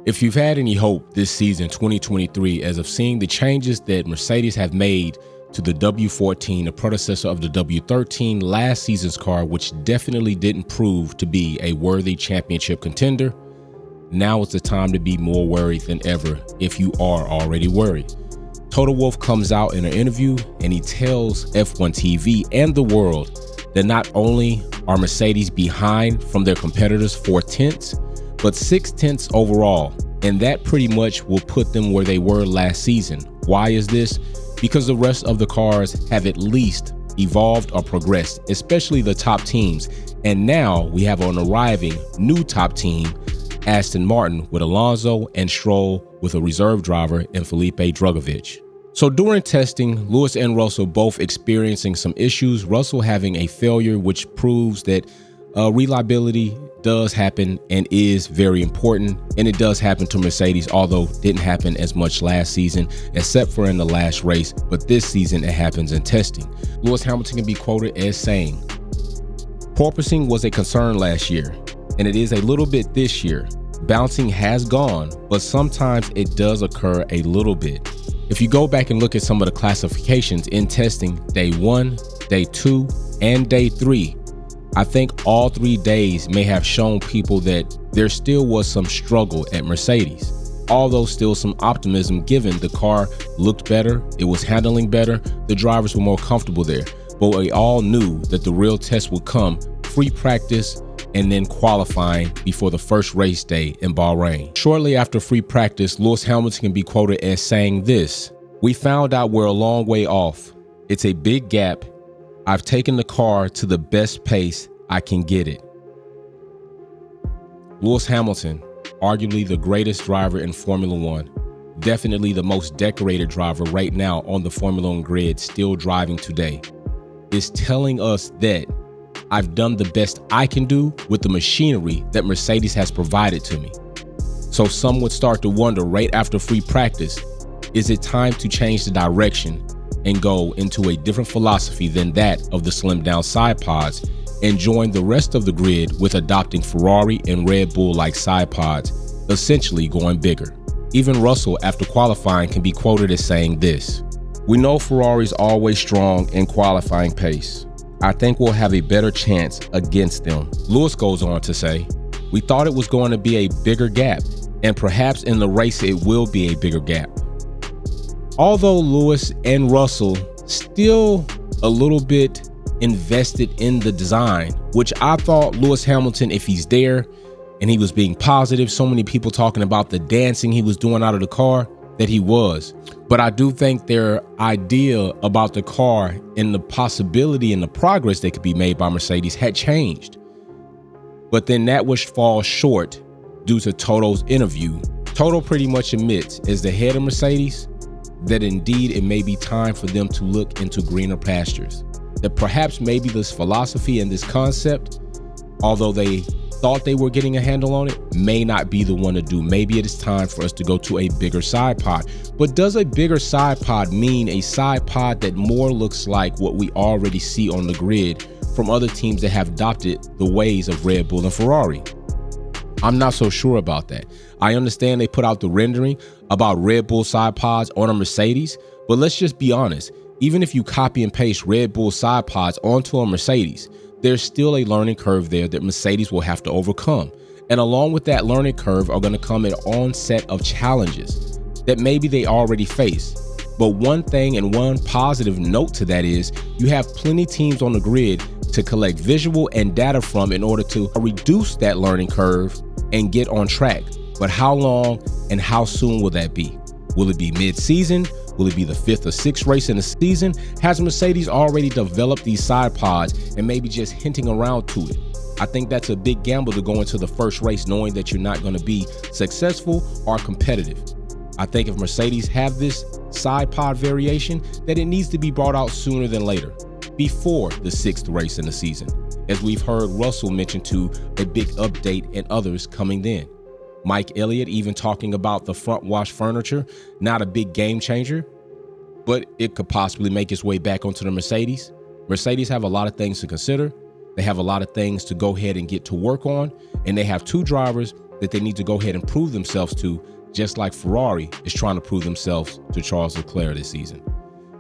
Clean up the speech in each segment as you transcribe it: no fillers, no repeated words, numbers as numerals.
If you've had any hope this season 2023 as of seeing the changes that Mercedes have made to the W14, the predecessor of the W13 last season's car, which definitely didn't prove to be a worthy championship contender, now is the time to be more worried than ever if you are already worried. Toto Wolff comes out in an interview and he tells F1 TV and the world that not only are Mercedes behind from their competitors 4/10, but 6/10 overall, and that pretty much will put them where they were last season. Why is this? Because the rest of the cars have at least evolved or progressed, especially the top teams, and now we have an arriving new top team, Aston Martin, with Alonso, and Stroll with a reserve driver in Felipe Drugovich. So during testing, Lewis and Russell both experiencing some issues, Russell having a failure, which proves that reliability does happen and is very important, and it does happen to Mercedes, although it didn't happen as much last season except for in the last race, but this season it happens in testing. Lewis Hamilton can be quoted as saying, "Porpoising was a concern last year, and it is a little bit this year. Bouncing has gone, but sometimes it does occur a little bit." If you go back and look at some of the classifications in testing, day 1, day 2, and day 3, I think all 3 days may have shown people that there still was some struggle at Mercedes, although still some optimism given the car looked better, it was handling better, the drivers were more comfortable there. But we all knew that the real test would come free practice and then qualifying before the first race day in Bahrain. Shortly after free practice, Lewis Hamilton can be quoted as saying this, "We found out we're a long way off. It's a big gap. I've taken the car to the best pace I can get it." Lewis Hamilton, arguably the greatest driver in Formula One, definitely the most decorated driver right now on the Formula One grid, still driving today, is telling us that I've done the best I can do with the machinery that Mercedes has provided to me. So some would start to wonder right after free practice, is it time to change the direction and go into a different philosophy than that of the slimmed down Sidepods and join the rest of the grid with adopting Ferrari and Red Bull like Sidepods, essentially going bigger. Even Russell after qualifying can be quoted as saying this, "We know Ferrari's always strong in qualifying pace. I think we'll have a better chance against them." Lewis goes on to say, "We thought it was going to be a bigger gap, and perhaps in the race it will be a bigger gap." Although Lewis and Russell still a little bit invested in the design, which I thought Lewis Hamilton, if he's there and he was being positive, so many people talking about the dancing he was doing out of the car, that he was. But I do think their idea about the car and the possibility and the progress that could be made by Mercedes had changed. But then that was fall short due to Toto's interview. Toto pretty much admits, as the head of Mercedes, that indeed it may be time for them to look into greener pastures. That perhaps maybe this philosophy and this concept, although they thought they were getting a handle on it, may not be the one to do. Maybe it is time for us to go to a bigger side pod. But does a bigger side pod mean a side pod that more looks like what we already see on the grid from other teams that have adopted the ways of Red Bull and Ferrari? I'm not so sure about that. I understand they put out the rendering about Red Bull side pods on a Mercedes, but let's just be honest. Even if you copy and paste Red Bull side pods onto a Mercedes, there's still a learning curve there that Mercedes will have to overcome. And along with that learning curve are going to come an onset of challenges that maybe they already face. But one thing and one positive note to that is you have plenty teams on the grid to collect visual and data from in order to reduce that learning curve and get on track. But how long and how soon will that be? Will it be mid-season? Will it be the 5th or 6th race in the season? Has Mercedes already developed these side pods and maybe just hinting around to it? I think that's a big gamble to go into the first race knowing that you're not going to be successful or competitive. I think if Mercedes have this side pod variation, that it needs to be brought out sooner than later, before the 6th race in the season, as we've heard Russell mention to a big update and others coming then. Mike Elliott even talking about the front wash furniture, not a big game changer, but it could possibly make its way back onto the Mercedes. Mercedes have a lot of things to consider. They have a lot of things to go ahead and get to work on, and they have two drivers that they need to go ahead and prove themselves to, just like Ferrari is trying to prove themselves to Charles Leclerc this season.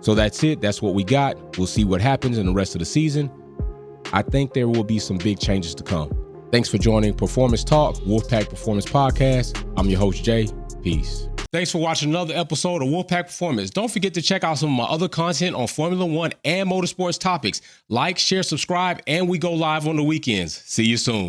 So that's it. That's what we got. We'll see what happens in the rest of the season. I think there will be some big changes to come. Thanks for joining Performance Talk, Wolfpack Performance Podcast. I'm your host, Jay. Peace. Thanks for watching another episode of Wolfpack Performance. Don't forget to check out some of my other content on Formula One and motorsports topics. Like, share, subscribe, and we go live on the weekends. See you soon.